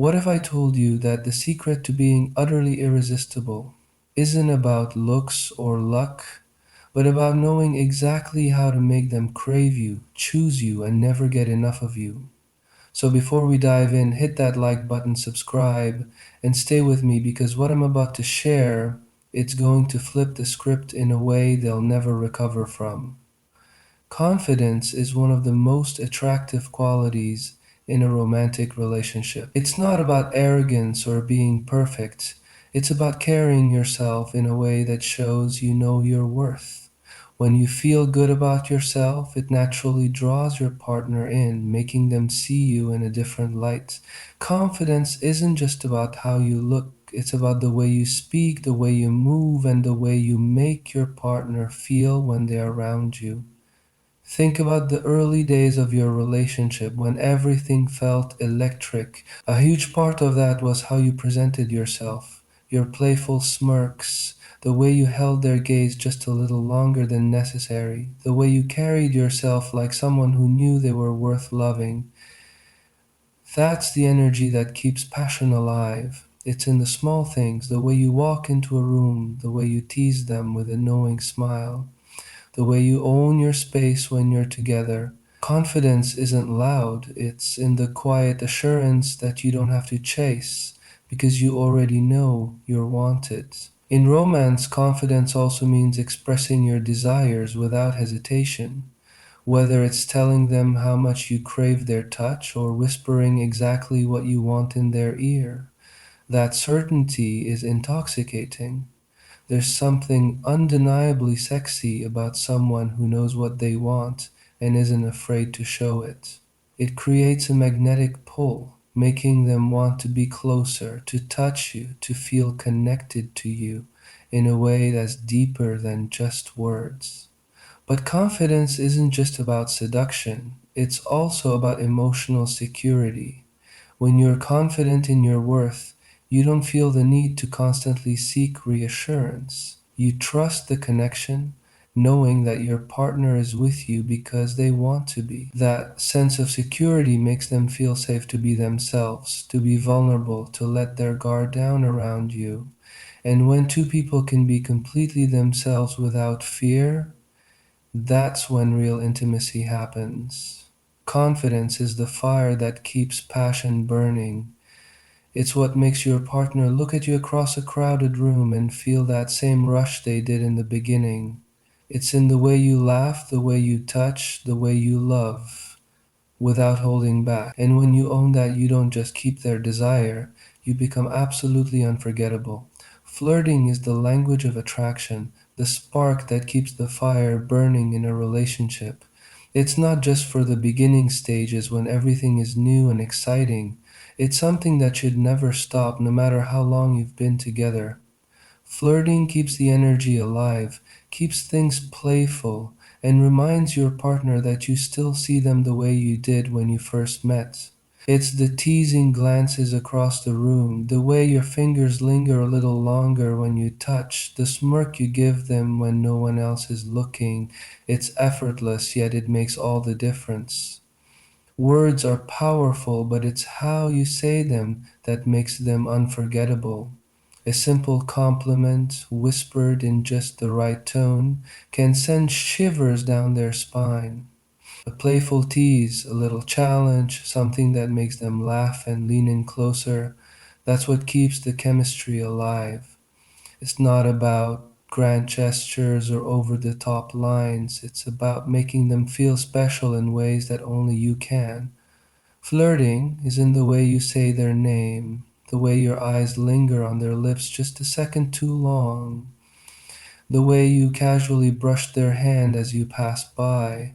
What if I told you that the secret to being utterly irresistible isn't about looks or luck, but about knowing exactly how to make them crave you, choose you, and never get enough of you? So before we dive in, hit that like button, subscribe, and stay with me because what I'm about to share, it's going to flip the script in a way they'll never recover from. Confidence is one of the most attractive qualities in a romantic relationship. It's not about arrogance or being perfect. It's about carrying yourself in a way that shows you know your worth. When you feel good about yourself, it naturally draws your partner in, making them see you in a different light. Confidence isn't just about how you look, it's about the way you speak, the way you move, and the way you make your partner feel when they're around you. Think about the early days of your relationship when everything felt electric. A huge part of that was how you presented yourself, your playful smirks, the way you held their gaze just a little longer than necessary, the way you carried yourself like someone who knew they were worth loving. That's the energy that keeps passion alive. It's in the small things, the way you walk into a room, the way you tease them with a knowing smile, the way you own your space when you're together. Confidence isn't loud, it's in the quiet assurance that you don't have to chase because you already know you're wanted. In romance, confidence also means expressing your desires without hesitation, whether it's telling them how much you crave their touch or whispering exactly what you want in their ear. That certainty is intoxicating. There's something undeniably sexy about someone who knows what they want and isn't afraid to show it. It creates a magnetic pull, making them want to be closer, to touch you, to feel connected to you in a way that's deeper than just words. But confidence isn't just about seduction, it's also about emotional security. When you're confident in your worth, you don't feel the need to constantly seek reassurance. You trust the connection, knowing that your partner is with you because they want to be. That sense of security makes them feel safe to be themselves, to be vulnerable, to let their guard down around you. And when two people can be completely themselves without fear, that's when real intimacy happens. Confidence is the fire that keeps passion burning. It's what makes your partner look at you across a crowded room and feel that same rush they did in the beginning. It's in the way you laugh, the way you touch, the way you love, without holding back. And when you own that, you don't just keep their desire, you become absolutely unforgettable. Flirting is the language of attraction, the spark that keeps the fire burning in a relationship. It's not just for the beginning stages when everything is new and exciting. It's something that should never stop no matter how long you've been together. Flirting keeps the energy alive, keeps things playful, and reminds your partner that you still see them the way you did when you first met. It's the teasing glances across the room, the way your fingers linger a little longer when you touch, the smirk you give them when no one else is looking. It's effortless, yet it makes all the difference. Words are powerful, but it's how you say them that makes them unforgettable. A simple compliment, whispered in just the right tone, can send shivers down their spine. A playful tease, a little challenge, something that makes them laugh and lean in closer, that's what keeps the chemistry alive. It's not about grand gestures or over the top lines, it's about making them feel special in ways that only you can. Flirting is in the way you say their name, the way your eyes linger on their lips just a second too long, the way you casually brush their hand as you pass by.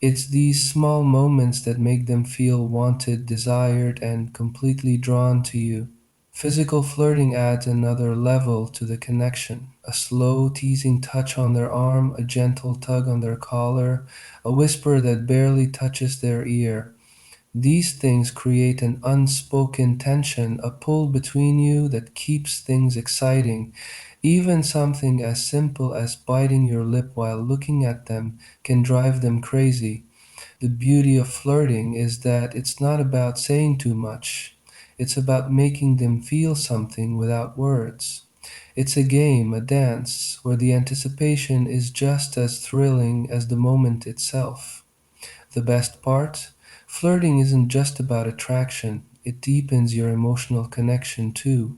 It's these small moments that make them feel wanted, desired, and completely drawn to you. Physical flirting adds another level to the connection. A slow, teasing touch on their arm, a gentle tug on their collar, a whisper that barely touches their ear. These things create an unspoken tension, a pull between you that keeps things exciting. Even something as simple as biting your lip while looking at them can drive them crazy. The beauty of flirting is that it's not about saying too much. It's about making them feel something without words. It's a game, a dance, where the anticipation is just as thrilling as the moment itself. The best part? Flirting isn't just about attraction, it deepens your emotional connection too.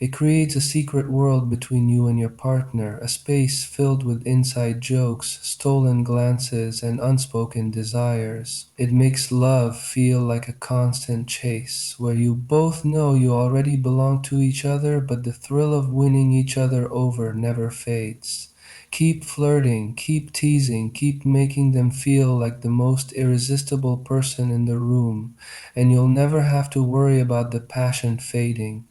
It creates a secret world between you and your partner, a space filled with inside jokes, stolen glances, and unspoken desires. It makes love feel like a constant chase, where you both know you already belong to each other, but the thrill of winning each other over never fades. Keep flirting, keep teasing, keep making them feel like the most irresistible person in the room, and you'll never have to worry about the passion fading.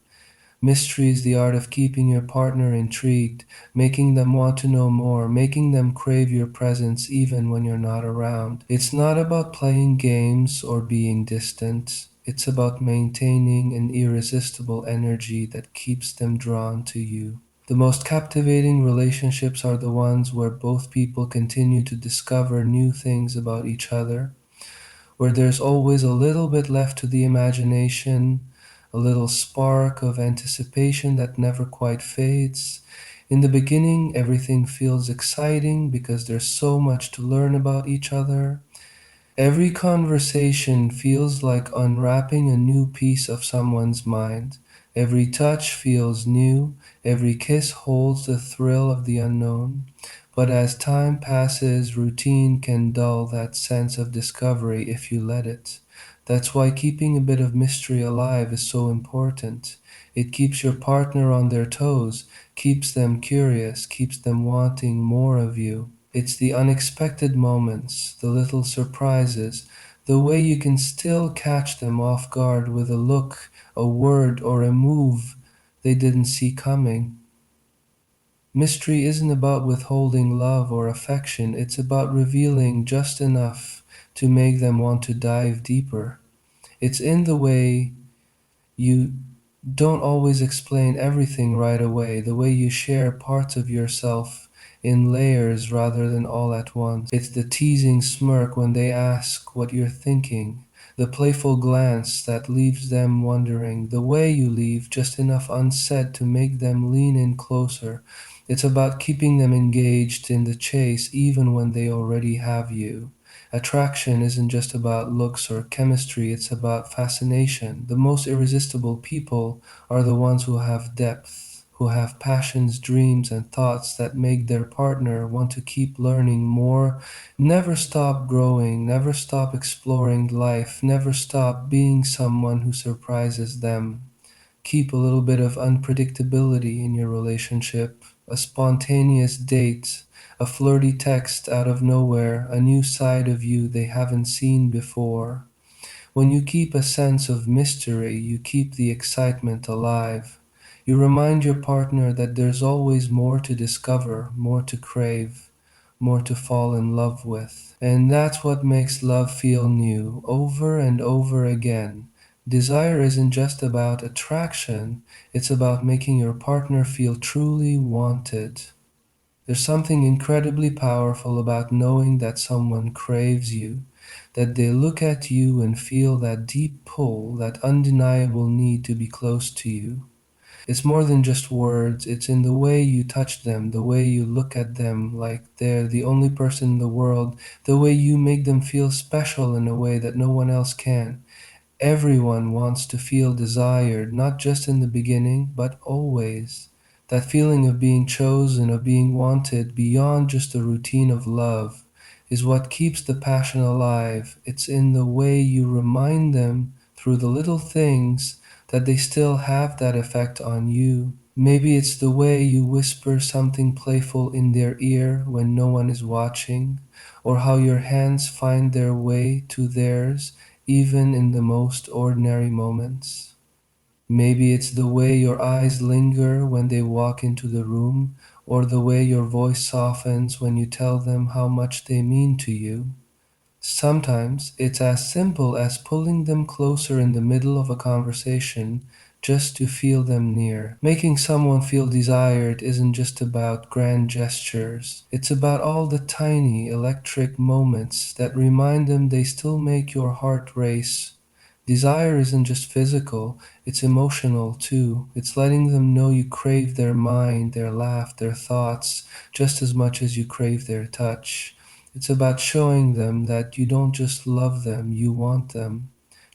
Mystery is the art of keeping your partner intrigued, making them want to know more, making them crave your presence even when you're not around. It's not about playing games or being distant. It's about maintaining an irresistible energy that keeps them drawn to you. The most captivating relationships are the ones where both people continue to discover new things about each other, where there's always a little bit left to the imagination, a little spark of anticipation that never quite fades. In the beginning, everything feels exciting because there's so much to learn about each other. Every conversation feels like unwrapping a new piece of someone's mind. Every touch feels new. Every kiss holds the thrill of the unknown. But as time passes, routine can dull that sense of discovery if you let it. That's why keeping a bit of mystery alive is so important. It keeps your partner on their toes, keeps them curious, keeps them wanting more of you. It's the unexpected moments, the little surprises, the way you can still catch them off guard with a look, a word, or a move they didn't see coming. Mystery isn't about withholding love or affection, it's about revealing just enough to make them want to dive deeper. It's in the way you don't always explain everything right away, the way you share parts of yourself in layers rather than all at once. It's the teasing smirk when they ask what you're thinking, the playful glance that leaves them wondering, the way you leave just enough unsaid to make them lean in closer. It's about keeping them engaged in the chase even when they already have you. Attraction isn't just about looks or chemistry, it's about fascination. The most irresistible people are the ones who have depth, who have passions, dreams, and thoughts that make their partner want to keep learning more, never stop growing, never stop exploring life, never stop being someone who surprises them. Keep a little bit of unpredictability in your relationship, a spontaneous date, a flirty text out of nowhere, a new side of you they haven't seen before. When you keep a sense of mystery, you keep the excitement alive. You remind your partner that there's always more to discover, more to crave, more to fall in love with. And that's what makes love feel new, over and over again. Desire isn't just about attraction, it's about making your partner feel truly wanted. There's something incredibly powerful about knowing that someone craves you, that they look at you and feel that deep pull, that undeniable need to be close to you. It's more than just words, it's in the way you touch them, the way you look at them like they're the only person in the world, the way you make them feel special in a way that no one else can. Everyone wants to feel desired, not just in the beginning, but always. That feeling of being chosen, of being wanted beyond just the routine of love, is what keeps the passion alive. It's in the way you remind them through the little things that they still have that effect on you. Maybe it's the way you whisper something playful in their ear when no one is watching, or how your hands find their way to theirs even in the most ordinary moments. Maybe it's the way your eyes linger when they walk into the room, or the way your voice softens when you tell them how much they mean to you. Sometimes it's as simple as pulling them closer in the middle of a conversation just to feel them near. Making someone feel desired isn't just about grand gestures, it's about all the tiny electric moments that remind them they still make your heart race, Desire isn't just physical, it's emotional too. It's letting them know you crave their mind, their laugh, their thoughts, just as much as you crave their touch. It's about showing them that you don't just love them, you want them.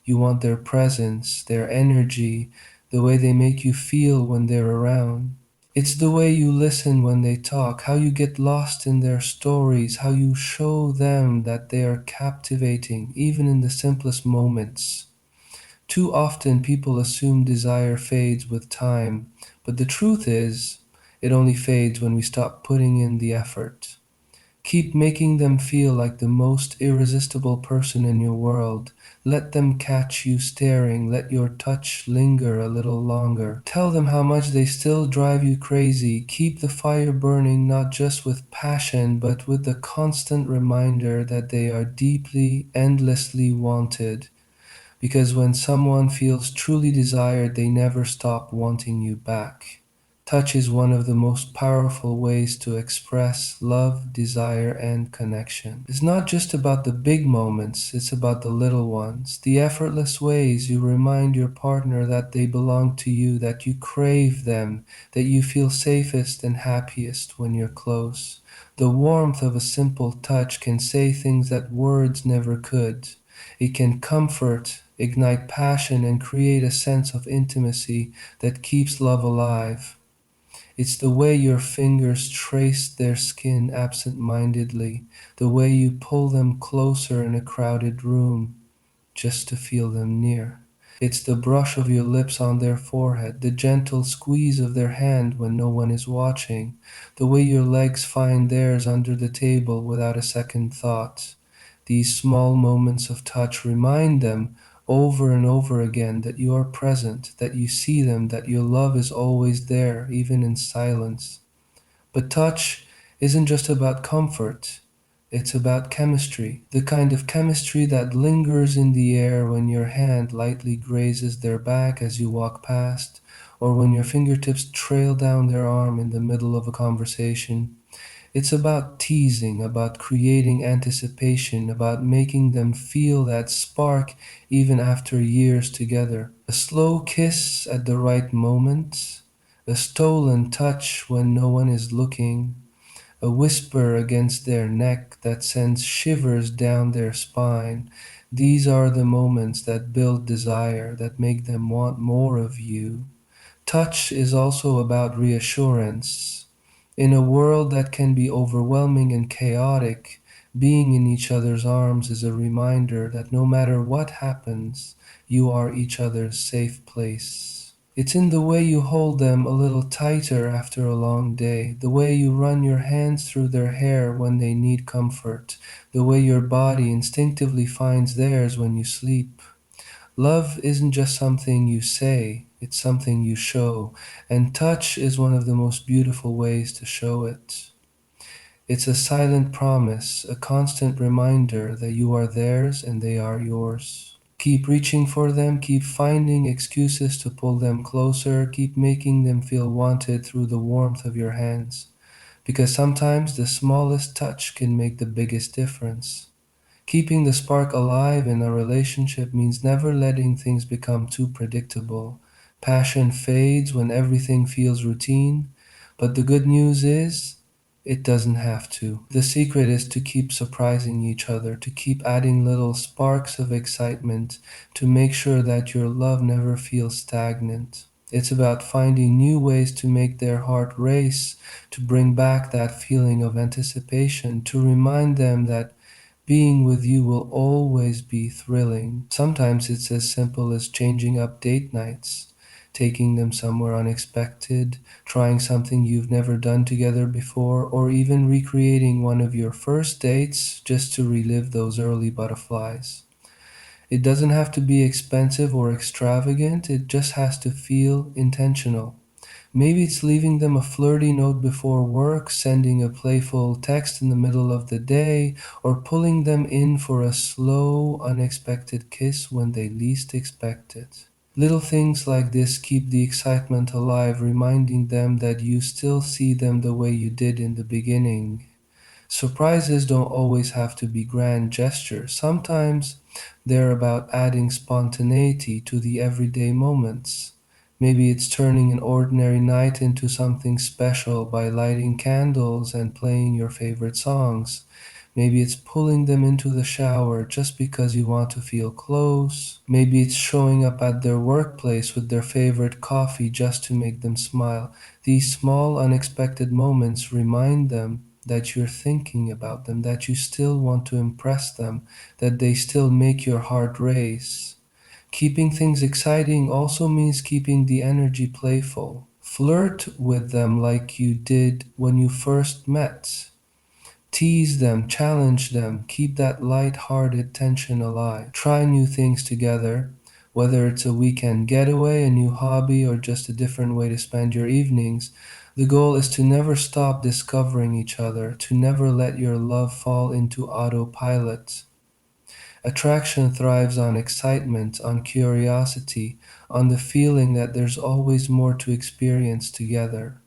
You want their presence, their energy, the way they make you feel when they're around. It's the way you listen when they talk, how you get lost in their stories, how you show them that they are captivating, even in the simplest moments. Too often people assume desire fades with time, but the truth is, it only fades when we stop putting in the effort. Keep making them feel like the most irresistible person in your world. Let them catch you staring. Let your touch linger a little longer. Tell them how much they still drive you crazy. Keep the fire burning not just with passion, but with the constant reminder that they are deeply, endlessly wanted. Because when someone feels truly desired, they never stop wanting you back. Touch is one of the most powerful ways to express love, desire, and connection. It's not just about the big moments, it's about the little ones, the effortless ways you remind your partner that they belong to you, that you crave them, that you feel safest and happiest when you're close. The warmth of a simple touch can say things that words never could. It can comfort, ignite passion, and create a sense of intimacy that keeps love alive. It's the way your fingers trace their skin absent mindedly, the way you pull them closer in a crowded room just to feel them near. It's the brush of your lips on their forehead, the gentle squeeze of their hand when no one is watching, the way your legs find theirs under the table without a second thought. These small moments of touch remind them over and over again that you are present, that you see them, that your love is always there, even in silence. But touch isn't just about comfort, it's about chemistry. The kind of chemistry that lingers in the air when your hand lightly grazes their back as you walk past, or when your fingertips trail down their arm in the middle of a conversation. It's about teasing, about creating anticipation, about making them feel that spark even after years together. A slow kiss at the right moment, a stolen touch when no one is looking, a whisper against their neck that sends shivers down their spine. These are the moments that build desire, that make them want more of you. Touch is also about reassurance. In a world that can be overwhelming and chaotic, being in each other's arms is a reminder that no matter what happens, you are each other's safe place. It's in the way you hold them a little tighter after a long day, the way you run your hands through their hair when they need comfort, the way your body instinctively finds theirs when you sleep. Love isn't just something you say, it's something you show, and touch is one of the most beautiful ways to show it. It's a silent promise, a constant reminder that you are theirs and they are yours. Keep reaching for them, keep finding excuses to pull them closer, keep making them feel wanted through the warmth of your hands, because sometimes the smallest touch can make the biggest difference. Keeping the spark alive in a relationship means never letting things become too predictable. Passion fades when everything feels routine, but the good news is it doesn't have to. The secret is to keep surprising each other, to keep adding little sparks of excitement, to make sure that your love never feels stagnant. It's about finding new ways to make their heart race, to bring back that feeling of anticipation, to remind them that being with you will always be thrilling. Sometimes it's as simple as changing up date nights, taking them somewhere unexpected, trying something you've never done together before, or even recreating one of your first dates just to relive those early butterflies. It doesn't have to be expensive or extravagant, it just has to feel intentional. Maybe it's leaving them a flirty note before work, sending a playful text in the middle of the day, or pulling them in for a slow, unexpected kiss when they least expect it. Little things like this keep the excitement alive, reminding them that you still see them the way you did in the beginning. Surprises don't always have to be grand gestures. Sometimes They're about adding spontaneity to the everyday moments. Maybe it's turning an ordinary night into something special by lighting candles and playing your favorite songs. Maybe it's pulling them into the shower just because you want to feel close. Maybe it's showing up at their workplace with their favorite coffee just to make them smile. These small, unexpected moments remind them that you're thinking about them, that you still want to impress them, that they still make your heart race. Keeping things exciting also means keeping the energy playful. Flirt with them like you did when you first met. Tease them, challenge them, keep that light-hearted tension alive. Try new things together, whether it's a weekend getaway, a new hobby, or just a different way to spend your evenings. The goal is to never stop discovering each other, to never let your love fall into autopilot. Attraction thrives on excitement, on curiosity, on the feeling that there's always more to experience together.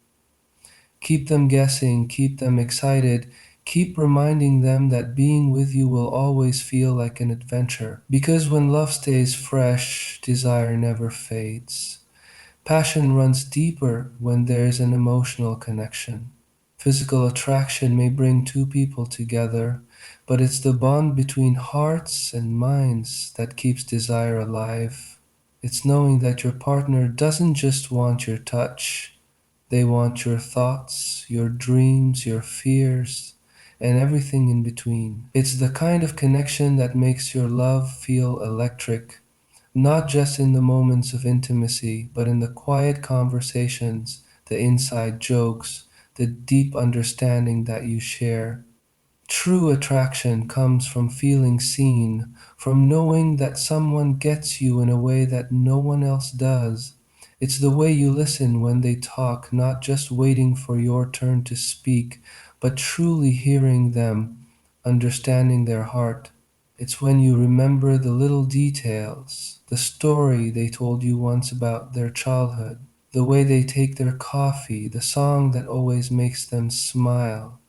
Keep them guessing, keep them excited, keep reminding them that being with you will always feel like an adventure. Because when love stays fresh, desire never fades. Passion runs deeper when there's an emotional connection. Physical attraction may bring two people together, but it's the bond between hearts and minds that keeps desire alive. It's knowing that your partner doesn't just want your touch, they want your thoughts, your dreams, your fears, and everything in between. It's the kind of connection that makes your love feel electric, not just in the moments of intimacy, but in the quiet conversations, the inside jokes, the deep understanding that you share. True attraction comes from feeling seen, from knowing that someone gets you in a way that no one else does. It's the way you listen when they talk, not just waiting for your turn to speak, but truly hearing them, understanding their heart. It's when you remember the little details, the story they told you once about their childhood, the way they take their coffee, the song that always makes them smile.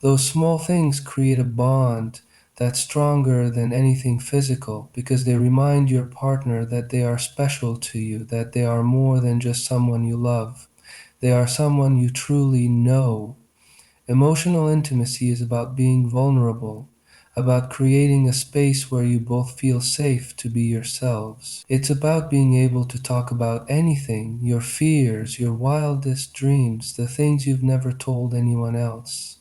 Those small things create a bond that's stronger than anything physical because they remind your partner that they are special to you, that they are more than just someone you love. They are someone you truly know. Emotional intimacy is about being vulnerable, about creating a space where you both feel safe to be yourselves. It's about being able to talk about anything, your fears, your wildest dreams, the things you've never told anyone else.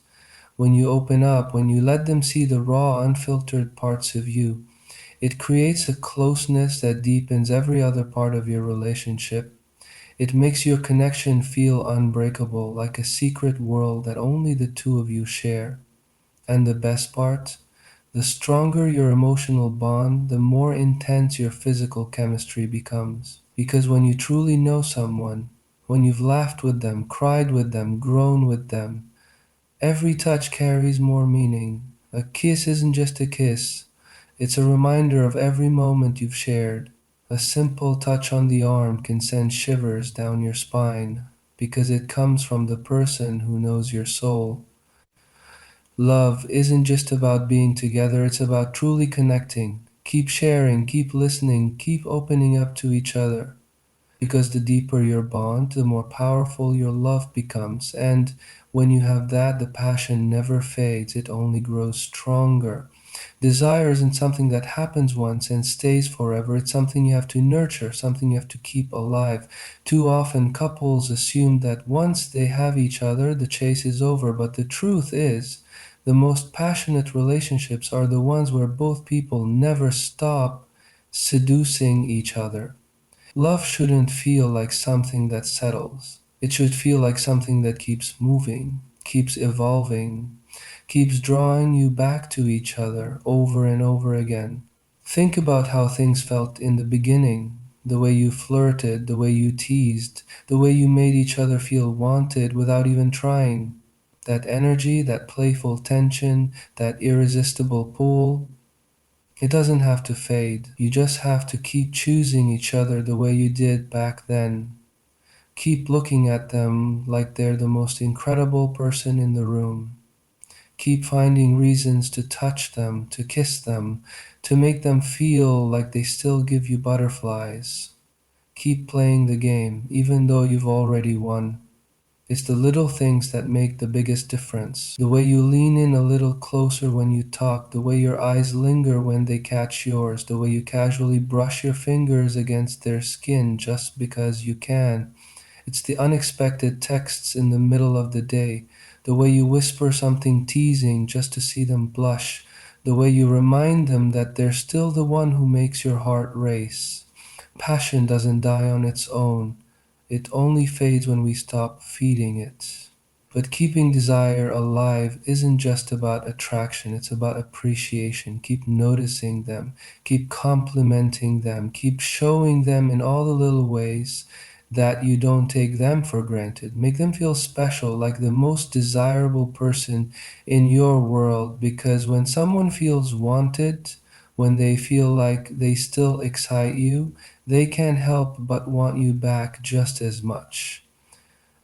When you open up, when you let them see the raw, unfiltered parts of you, it creates a closeness that deepens every other part of your relationship. It makes your connection feel unbreakable, like a secret world that only the two of you share. And the best part? The stronger your emotional bond, the more intense your physical chemistry becomes. Because when you truly know someone, when you've laughed with them, cried with them, grown with them, every touch carries more meaning. A kiss isn't just a kiss, it's a reminder of every moment you've shared. A simple touch on the arm can send shivers down your spine because it comes from the person who knows your soul. Love isn't just about being together, it's about truly connecting. Keep sharing, keep listening, keep opening up to each other. Because the deeper your bond, the more powerful your love becomes. And when you have that, the passion never fades, it only grows stronger. Desire isn't something that happens once and stays forever. It's something you have to nurture, something you have to keep alive. Too often, couples assume that once they have each other, the chase is over. But the truth is, the most passionate relationships are the ones where both people never stop seducing each other. Love shouldn't feel like something that settles. It should feel like something that keeps moving, keeps evolving, keeps drawing you back to each other over and over again. Think about how things felt in the beginning, the way you flirted, the way you teased, the way you made each other feel wanted without even trying. That energy, that playful tension, that irresistible pull, it doesn't have to fade. You just have to keep choosing each other the way you did back then. Keep looking at them like they're the most incredible person in the room. Keep finding reasons to touch them, to kiss them, to make them feel like they still give you butterflies. Keep playing the game, even though you've already won. It's the little things that make the biggest difference. The way you lean in a little closer when you talk, the way your eyes linger when they catch yours, the way you casually brush your fingers against their skin just because you can. It's the unexpected texts in the middle of the day, the way you whisper something teasing just to see them blush, the way you remind them that they're still the one who makes your heart race. Passion doesn't die on its own. It only fades when we stop feeding it. But keeping desire alive isn't just about attraction, it's about appreciation. Keep noticing them, keep complimenting them, keep showing them in all the little ways that you don't take them for granted. Make them feel special, like the most desirable person in your world, because when someone feels wanted, when they feel like they still excite you, they can't help but want you back just as much.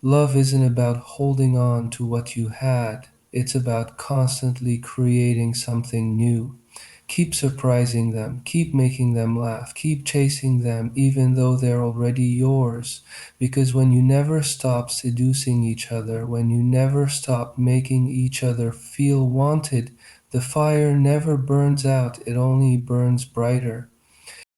Love isn't about holding on to what you had, it's about constantly creating something new. Keep surprising them, keep making them laugh, keep chasing them even though they're already yours. Because when you never stop seducing each other, when you never stop making each other feel wanted, the fire never burns out, it only burns brighter.